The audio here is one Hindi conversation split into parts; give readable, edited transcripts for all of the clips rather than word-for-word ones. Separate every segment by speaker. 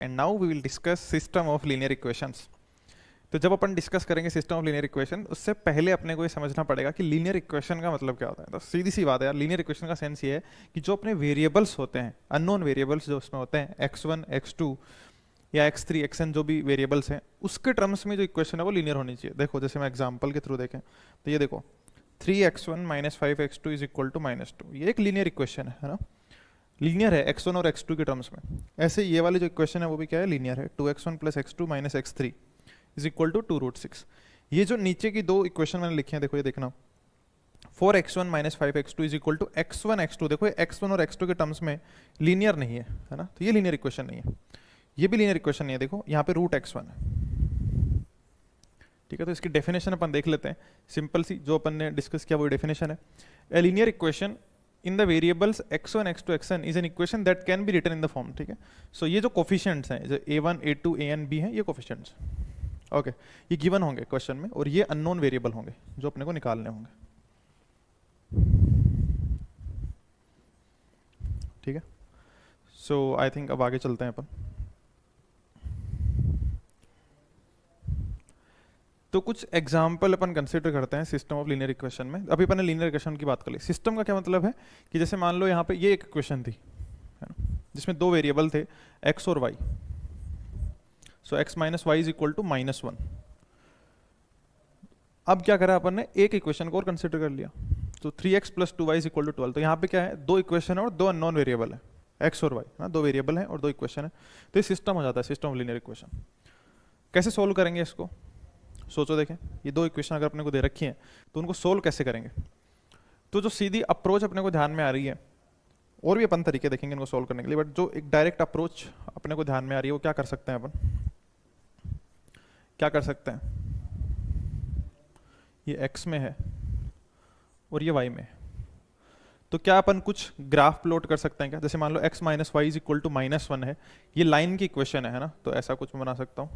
Speaker 1: And now we will discuss system of linear equations. तो जब अपन डिस्कस करेंगे सिस्टम ऑफ लीनियर इक्वेशन, उससे पहले अपने को ये समझना पड़ेगा कि लीनियर इक्वेशन का मतलब क्या होता है। तो सीधी सी बात है यार, लीनियर इक्वेशन का सेंस ये है कि जो अपने वेरिएबल्स होते हैं, अननोन वेरिएबल्स जो उसमें होते हैं, x1 x2 या x3 xn जो भी वेरिएबल्स हैं, उसके टर्म्स में जो इक्वेशन है वो लीनियर होनी चाहिए। देखो जैसे मैं एग्जाम्पल के थ्रू देखें तो ये देखो 3x1 - 5x2 = -2, ये एक लीनियर इक्वेशन है ना, लीनियर है x1 और x2 के टर्म्स में। ऐसे ये वाली जो इक्वेशन है वो भी क्या है, लीनियर है। 2x1 + x2 - x3 = 2√6। ये जो नीचे की दो इक्वेशन मैंने लिखी हैं, देखो ये देखना, 4x1 - 5x2 = x1 x2। देखो ये x1 और x2 के टर्म्स में लीनियर नहीं है ना, तो ये लीनियर इक्वेशन नहीं है। ये भी लीनियर इक्वेशन नहीं है। देखो यहाँ पे √x1 है, ठीक है। तो इसकी डेफिनेशन अपन देख लेते हैं, सिंपल सी जो अपन ने डिस्कस किया वो डेफिनेशन है। A linear equation in the variables x1 x2 xn is an equation that can be written in the form, ठीक है। सो ये जो कोफिशिएंट्स हैं, जो a1 a2 an b हैं, ये कोफिशिएंट्स ओके, ये गिवन होंगे क्वेश्चन में, और ये अननोन वेरिएबल होंगे जो अपने को निकालने होंगे, ठीक है। सो आई थिंक अब आगे चलते हैं अपन। तो कुछ एग्जाम्पल अपन कंसिडर करते हैं सिस्टम ऑफ लीनियर इक्वेशन में। अभी अपन ने लीनियर इक्वेशन की बात कर ली। सिस्टम का क्या मतलब है कि जैसे मान लो यहाँ पे ये एक इक्वेशन थी, है ना, जिसमें दो वेरिएबल थे x और y। सो x - y = -1। अब क्या करा अपन ने, एक इक्वेशन को और कंसिडर कर लिया, तो 3x + 2y = 12। तो यहाँ पे क्या है, दो इक्वेशन है और दो अननोन वेरिएबल है, x और y, है ना, दो वेरिएबल हैं और दो इक्वेशन है। तो ये सिस्टम हो जाता है, सिस्टम ऑफ लीनियर इक्वेशन। कैसे सोल्व करेंगे इसको, सोचो। देखें ये दो इक्वेशन अगर अपने को दे रखी हैं तो उनको सोल्व कैसे करेंगे। तो जो सीधी अप्रोच अपने को ध्यान में आ रही है, और भी अपन तरीके देखेंगे इनको सोल्व करने के लिए, बट जो एक डायरेक्ट अप्रोच अपने को ध्यान में आ रही है वो क्या कर सकते हैं अपन, क्या कर सकते हैं, ये x में है और ये y में है। तो क्या अपन कुछ ग्राफ प्लॉट कर सकते हैं क्या। जैसे मान लो x - y = -1 है, ये लाइन की इक्वेशन है ना, तो ऐसा कुछ बना सकता हूँ।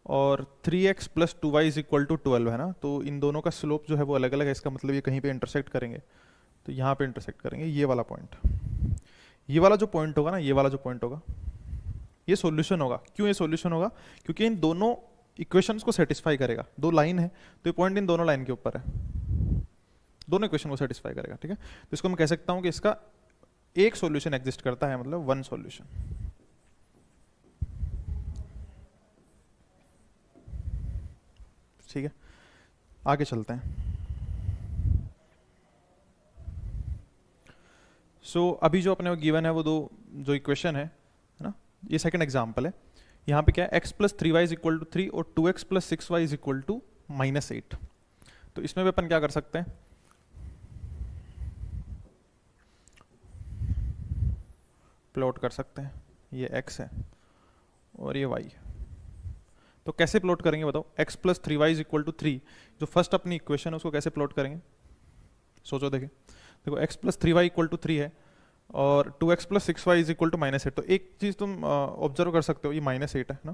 Speaker 1: और 3x + 2y = 12 है ना, तो इन दोनों का स्लोप जो है वो अलग अलग है, इसका मतलब ये कहीं पे इंटरसेक्ट करेंगे। तो यहाँ पे इंटरसेक्ट करेंगे, ये वाला पॉइंट, ये वाला जो पॉइंट होगा ना, ये वाला जो पॉइंट होगा, ये सॉल्यूशन होगा। क्यों ये सॉल्यूशन होगा, क्योंकि इन दोनों इक्वेशंस को सेटिस्फाई करेगा। दो लाइन है तो ये पॉइंट इन दोनों लाइन के ऊपर है, दोनों इक्वेशन को सेटिस्फाई करेगा, ठीक है। तो इसको मैं कह सकता हूँ कि इसका एक सॉल्यूशन एग्जिस्ट करता है, मतलब वन सॉल्यूशन, ठीक है। आगे चलते हैं। सो अभी जो अपने को गिवन है वो दो जो इक्वेशन है ना, ये सेकंड एग्जांपल है। यहाँ पे क्या है, x + 3y = 3 और 2x + 6y = -8। तो इसमें भी अपन क्या कर सकते हैं, प्लॉट कर सकते हैं। ये x है और ये y। तो कैसे प्लॉट करेंगे बताओ, x + 3y = 3, जो फर्स्ट अपनी इक्वेशन है उसको कैसे प्लॉट करेंगे, सोचो। देखें, देखो x + 3y = 3 है और 2x + 6y = -8। तो एक चीज़ तुम ऑब्जर्व कर सकते हो, ये -8 है ना।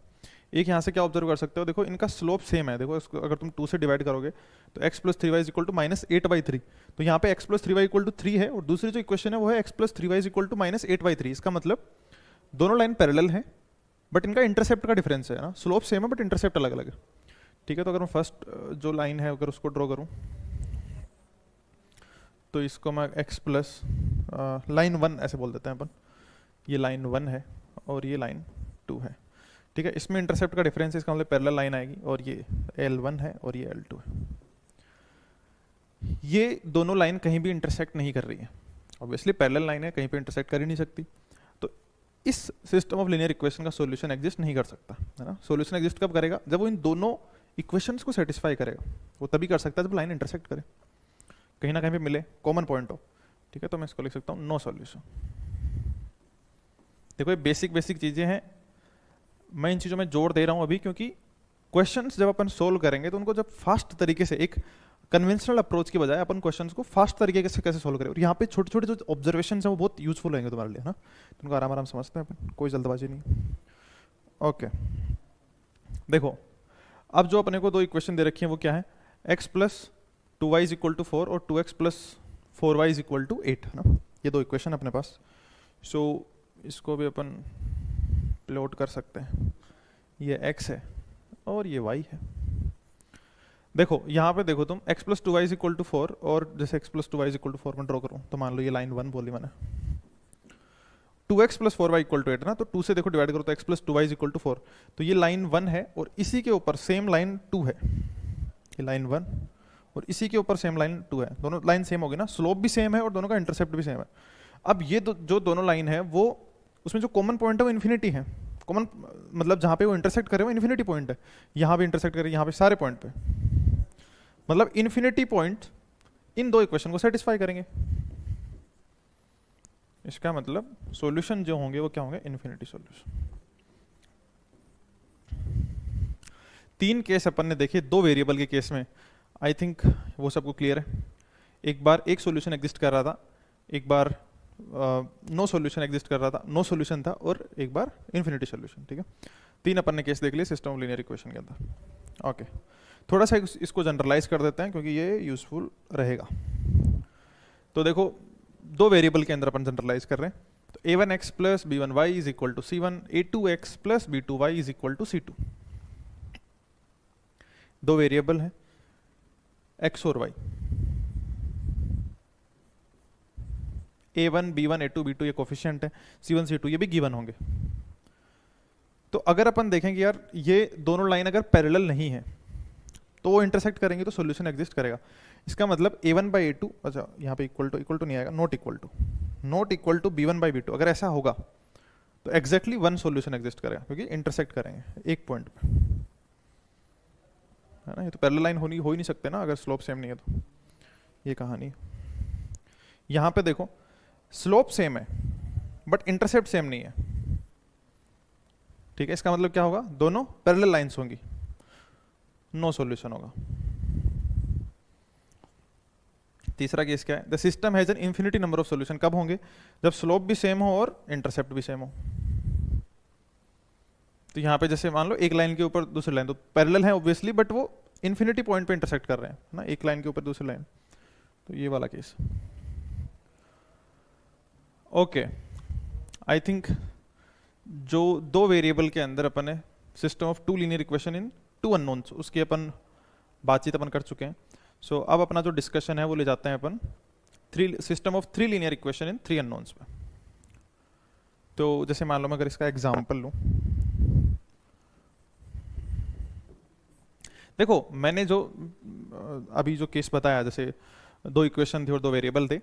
Speaker 1: एक यहाँ से क्या ऑब्जर्व कर सकते हो, देखो इनका स्लोप सेम है। देखो इसको अगर तुम 2 से डिवाइड करोगे तो x + 3y = -8/3। तो यहाँ पे x + 3y = 3 है और दूसरी जो इक्वेशन है वो है x + 3y = -8/3। इसका मतलब दोनों लाइन पैरेलल है बट इनका इंटरसेप्ट का डिफरेंस है ना, स्लोप सेम है बट इंटरसेप्ट अलग अलग है, ठीक है। तो अगर मैं फर्स्ट जो लाइन है अगर उसको ड्रॉ करूँ तो इसको मैं x + लाइन 1 ऐसे बोल देते हैं अपन, ये लाइन 1 है और ये लाइन 2 है, ठीक है। इसमें इंटरसेप्ट का डिफरेंस है, इसका मतलब पैरेलल लाइन आएगी, और ये L1 है और ये L2 है। ये दोनों लाइन कहीं भी इंटरसेक्ट नहीं कर रही है, ऑब्वियसली पैरेलल लाइन है, कहीं पे इंटरसेक्ट कर ही नहीं सकती। तो इस सिस्टम ऑफ लीनियर इक्वेशन का सॉल्यूशन एग्जिस्ट नहीं कर सकता, है ना। सॉल्यूशन एग्जिस्ट कब करेगा, जब वो इन दोनों इक्वेशंस को सेटिस्फाई करेगा। वो तभी कर सकता है जब लाइन इंटरसेक्ट करे, कहीं ना कहीं पे मिले, कॉमन पॉइंट हो, ठीक है। तो मैं इसको लिख सकता हूँ नो सॉल्यूशन। देखो ये बेसिक चीजें हैं, मैं इन चीजों में जोर दे रहा हूँ अभी, क्योंकि क्वेश्चंस जब अपन सोल्व करेंगे तो उनको जब फास्ट तरीके से, एक कन्वेंशनल अप्रोच की बजाय अपन क्वेश्चंस को फास्ट तरीके से कैसे सोल्व करें, और यहाँ पे छोटे छोटे जो ऑब्जर्वेशन है वो बहुत यूजफुल होंगे तुम्हारे लिए, ना। तो उनको आराम आराम समझते हैं अपन, कोई जल्दबाजी नहीं। ओके, देखो अब जो अपने को दो इक्वेशन दे रखी है वो क्या है, x + 2y = 4 और 2x + 4y = 8, है ना। ये दो इक्वेशन अपने पास। सो इसको भी अपन प्लॉट कर सकते हैं। ये x है और ये y है। देखो यहाँ पे देखो तुम x plus two Y is equal to 4, और जैसे x plus two Y is equal to 4 में ड्रॉ करूँ तो मान लो ये लाइन 1 बोली मैंने। 2x plus 4y equal to 8 ना, तो 2 से देखो डिवाइड करो तो x plus two Y is equal to 4, तो ये लाइन 1 है और इसी के ऊपर सेम लाइन 2 है। ये लाइन 1 और इसी के ऊपर सेम लाइन 2 है, दोनों लाइन सेम होगी ना, स्लोप भी सेम है और दोनों का इंटरसेप्ट भी सेम है। अब ये जो दोनों लाइन है वो उसमें जो कॉमन पॉइंट है वो इन्फिनिटी है। कॉमन मतलब जहाँ पे वो इंटरसेक्ट करे वो इन्फिनिटी पॉइंट है, यहाँ पे इंटरसेक्ट करे, यहाँ पे सारे पॉइंट पे, मतलब इन्फिनिटी पॉइंट इन दो इक्वेशन को सेटिस्फाई करेंगे। इसका मतलब सॉल्यूशन जो होंगे वो क्या होंगे, इन्फिनिटी सॉल्यूशन। 3 केस अपन ने देखे 2 वेरिएबल के केस में, आई थिंक वो सबको क्लियर है। एक बार एक सॉल्यूशन एग्जिस्ट कर रहा था, एक बार नो सॉल्यूशन एग्जिस्ट कर रहा था, नो सॉल्यूशन था, और एक बार इन्फिनिटी सॉल्यूशन। ठीक है, 3 अपन ने केस देख लिए सिस्टम ऑफ लीनियर इक्वेशन के अंदर। ओके, थोड़ा सा इसको जनरलाइज कर देते हैं क्योंकि ये यूजफुल रहेगा। तो देखो 2 वेरिएबल के अंदर अपन जनरलाइज कर रहे हैं, तो a1x plus b1y is equal to c1, a2x plus b2y is equal to c2। 2 variable है x और y, a1 b1 a2 b2 ये कोफिशिएंट है, c1 c2 ये भी गिवन होंगे। तो अगर अपन देखेंगे यार ये दोनों लाइन अगर पैरेलल नहीं है तो वो इंटरसेक्ट करेंगे तो सॉल्यूशन एग्जिस्ट करेगा। इसका मतलब a1 बाई a2, अच्छा यहाँ पे इक्वल टू नहीं आएगा, not equal to b1 by b2, अगर ऐसा होगा तो एग्जैक्टली 1 सॉल्यूशन एग्जिस्ट करेगा क्योंकि इंटरसेक्ट करेंगे एक पॉइंट पे, है ना। ये तो पैरेलल लाइन हो ही नहीं सकते ना अगर स्लोप सेम नहीं है तो, ये कहानी है। यहाँ पे देखो स्लोप सेम है बट इंटरसेप्ट सेम नहीं है, ठीक है। इसका मतलब क्या होगा, दोनों पैरेलल लाइंस होंगी, नो सॉल्यूशन होगा। तीसरा केस क्या है, the system has an infinity number of solution. कब होंगे, जब स्लोप भी सेम हो और इंटरसेप्ट भी सेम हो। तो यहाँ पे जैसे मान लो एक लाइन के ऊपर दूसरी लाइन, तो पैरेलल है ऑब्वियसली बट वो इन्फिनिटी पॉइंट पे इंटरसेक्ट कर रहे हैं ना, एक लाइन के ऊपर दूसरी लाइन, तो ये वाला केस। ओके, आई थिंक जो 2 वेरिएबल के अंदर अपन ने system of 2 linear equation in 2 unknowns, उसकी अपन बातचीत अपन कर चुके हैं। सो अब अपना जो डिस्कशन है वो ले जाते हैं अपन system of 3 linear equation in 3 unknowns पे। तो जैसे मान लो मैं अगर इसका एग्जांपल लूं, देखो मैंने जो अभी जो केस बताया, जैसे 2 इक्वेशन थे और 2 वेरिएबल थे,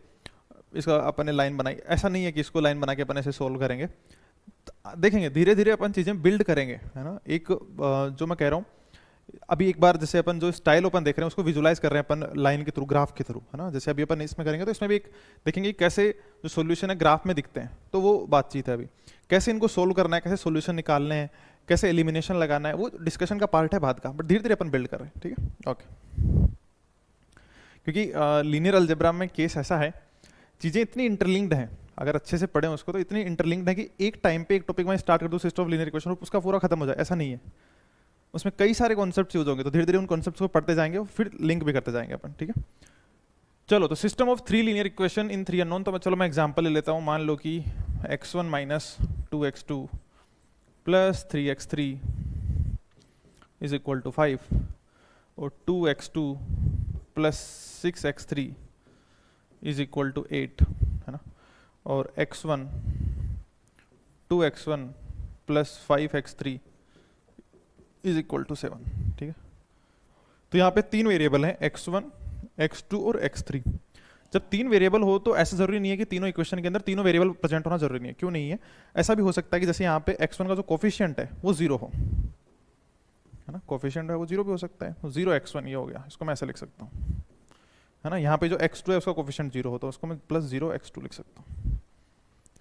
Speaker 1: इसका अपन ने लाइन बनाई, ऐसा नहीं है कि इसको लाइन बना के अपन ऐसे सोल्व करेंगे, देखेंगे धीरे धीरे अपन चीजें बिल्ड करेंगे, है ना। एक जो मैं कह रहा हूँ अभी एक बार जैसे अपन जो स्टाइल अपन देख रहे हैं उसको विजुलाइज कर रहे हैं अपन लाइन के थ्रू, ग्राफ के थ्रू, है ना। जैसे अभी अपन इसमें करेंगे तो इसमें भी एक देखेंगे कैसे जो सॉल्यूशन है ग्राफ में दिखते हैं, तो वो बातचीत है। अभी कैसे इनको सोल्व करना है, कैसे सॉल्यूशन निकालने हैं, कैसे एलिमिनेशन लगाना है, वो डिस्कशन का पार्ट है बाद का, बट धीरे धीरे अपन बिल्ड कर रहे हैं, ठीक है। ओके, क्योंकि लीनियर अलजेब्रा में केस ऐसा है, चीजें इतनी इंटरलिंक्ड हैं, अगर अच्छे से पढ़ें उसको तो इतनी इंटरलिंक्ड है कि एक टाइम पे एक टॉपिक में स्टार्ट कर दो सिस्टम ऑफ लीनियर इक्वेशन, उसका पूरा खत्म हो जाए, ऐसा नहीं है। उसमें कई सारे कॉन्सेप्ट यूज होंगे, तो धीरे धीरे उन कॉन्सेप्ट्स को पढ़ते जाएंगे और फिर लिंक भी करते जाएंगे अपन, ठीक है। चलो, तो system of 3 linear equation in 3 unknown, तो चलो मैं एग्जांपल ले लेता हूँ। मान लो कि x1 minus 2x2 plus 3x3 is equal to 5 और 2x2 plus 6x3 is equal to 8, है ना। और x1 2x1 plus 5x3 is equal to 7, ठीक है। तो यहाँ पे 3 वेरिएबल हैं, x1 x2 और x3। जब 3 वेरिएबल हो तो ऐसा जरूरी नहीं है कि तीनों इक्वेशन के अंदर तीनों वेरिएबल प्रेजेंट होना जरूरी नहीं है। क्यों नहीं है, ऐसा भी हो सकता है कि जैसे यहाँ पे x1 का जो कोफिशिएंट है वो 0 हो, है ना, कोफिशिएंट है वो 0 भी हो सकता है, 0x1 ये हो गया, इसको मैं ऐसे लिख सकता हूँ, है ना। यहाँ पे जो x2 है उसका कोफिशिएंट 0 हो तो उसको मैं प्लस 0x2 लिख सकता हूँ,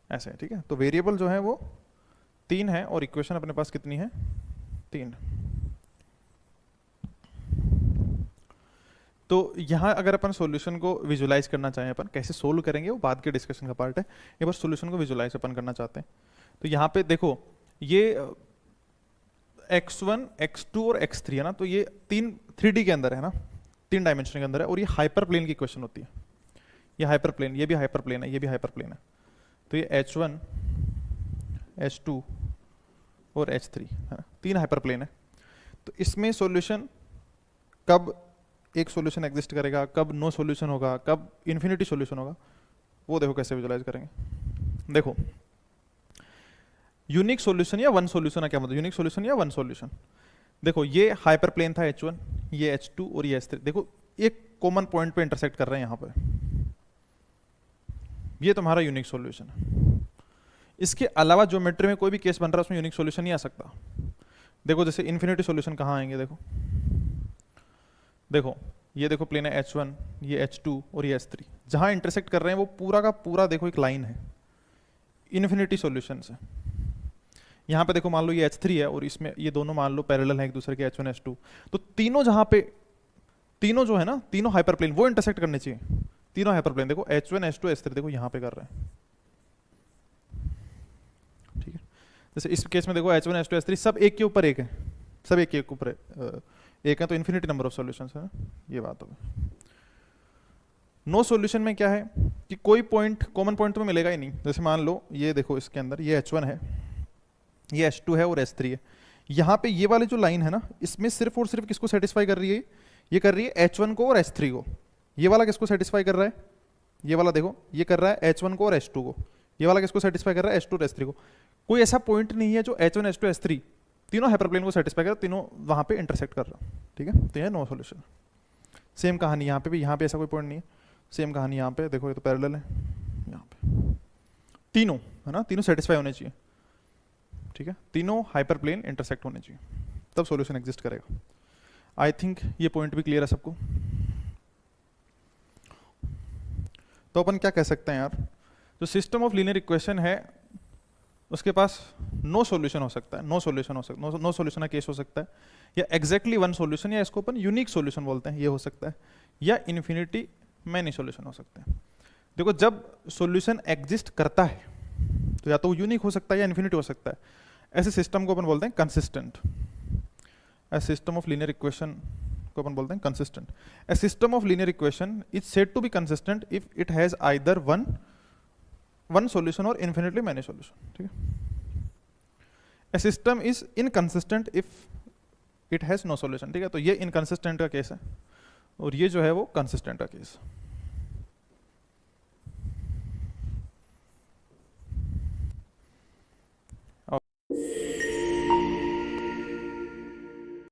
Speaker 1: ऐसे है, ठीक है। तो वेरिएबल जो है वो 3 है और इक्वेशन अपने पास कितनी है, 3। तो यहाँ अगर अपन सॉल्यूशन को विजुलाइज करना चाहें, अपन कैसे सोल्व करेंगे वो बाद के डिस्कशन का पार्ट है, ये बस सॉल्यूशन को विजुलाइज अपन करना चाहते हैं। तो यहाँ पे देखो ये x1 x2 और x3 है ना, तो ये 3D के अंदर है ना, 3 डायमेंशन के अंदर है, और ये हाइपर प्लेन की इक्वेशन होती है। ये हाइपर प्लेन, ये भी हाइपर प्लेन है, ये भी हाइपर प्लेन है। तो ये h1 h2 और H3 है ना, 3 हाइपर प्लेन है। तो इसमें सॉल्यूशन कब एक सॉल्यूशन एग्जिस्ट करेगा, कब नो सॉल्यूशन होगा, कब इन्फिनिटी सॉल्यूशन होगा, वो देखो कैसे विजुलाइज करेंगे। देखो यूनिक सॉल्यूशन या वन सॉल्यूशन है, क्या मतलब यूनिक सॉल्यूशन या वन सॉल्यूशन। देखो ये हाइपर प्लेन था H1, ये H2 और ये H3, देखो एक कॉमन पॉइंट पे इंटरसेक्ट कर रहे हैं यहाँ पे, ये तुम्हारा यूनिक सॉल्यूशन है। इसके अलावा ज्योमेट्री में कोई भी केस बन रहा है उसमें यूनिक सॉल्यूशन नहीं आ सकता। देखो जैसे इन्फिनिटी सॉल्यूशन कहाँ आएंगे, देखो देखो ये देखो प्लेन है H1, ये H2 और ये H3, जहाँ इंटरसेक्ट कर रहे हैं वो पूरा का पूरा देखो एक लाइन है इन्फिनिटी सॉल्यूशन से। यहाँ पे देखो मान लो ये H3 है और इसमें ये दोनों मान लो पैरेलल हैं एक दूसरे के, H1 H2, तो तीनों जहाँ पे तीनों जो है ना, तीनों हाइपर प्लेन वो इंटरसेक्ट करने चाहिए। तीनों हाइपर प्लेन देखो H1 H2 H3 देखो यहाँ पे कर रहे हैं, ठीक है। जैसे इस केस में देखो H1 H2 H3 सब एक के ऊपर एक है, सब एक के ऊपर एक है, तो इन्फिनिटी नंबर ऑफ सॉल्यूशंस है, ये बात होगी। नो सॉल्यूशन में क्या है कि कोई पॉइंट कॉमन पॉइंट तुम्हें मिलेगा ही नहीं। जैसे मान लो ये देखो इसके अंदर ये H1 है, ये H2 है और H3 है, यहाँ पे ये वाली जो लाइन है ना, इसमें सिर्फ और सिर्फ किसको सेटिस्फाई कर रही है, ये कर रही है H1 को और H3 को। ये वाला किसको सेटिस्फाई कर रहा है, ये वाला देखो ये कर रहा है H1 को और H2 को। ये वाला किसको सेटिस्फाई कर रहा है, H2 और H3 को। कोई ऐसा पॉइंट नहीं है जो H1 H2 H3 तीनों हाइपरप्लेन को सेटिस्फाई कर, तीनों वहाँ पे इंटरसेक्ट कर रहा है, ठीक है। तो ये नो सॉल्यूशन। सेम कहानी यहाँ पे भी, यहाँ पे ऐसा कोई पॉइंट नहीं है। सेम कहानी यहाँ पे देखो, ये तो पैरेलल है, यहाँ पे तीनों है ना, तीनों सेटिस्फाई होने चाहिए, ठीक है। तीनों हाइपर प्लेन इंटरसेक्ट होने चाहिए, तब सॉल्यूशन एग्जिस्ट करेगा। आई थिंक ये पॉइंट भी क्लियर है सबको। तो अपन क्या कह सकते हैं यार, जो सिस्टम ऑफ लीनियर इक्वेशन है उसके पास नो सॉल्यूशन हो सकता है, नो सॉल्यूशन हो सकता है, नो सॉल्यूशन का केस हो सकता है, या एग्जैक्टली वन सॉल्यूशन, या इसको अपन यूनिक सॉल्यूशन बोलते हैं, ये हो सकता है, या इन्फिनिटी मैनी सॉल्यूशन हो सकते हैं। देखो जब सॉल्यूशन एग्जिस्ट करता है तो या तो यूनिक हो सकता है या इन्फिनिटी हो सकता है। ऐसे सिस्टम को अपन बोलते हैं consistent. A system of linear equation को अपन बोलते हैं consistent. A system of linear equation is said to be consistent if it has either one solution और इन्फिनिटली मैनी सॉल्यूशन, ठीक है। A system is inconsistent if it has no solution, ठीक है। तो ये इनकंसिस्टेंट का केस है और ये जो है वो कंसिस्टेंट का केस है।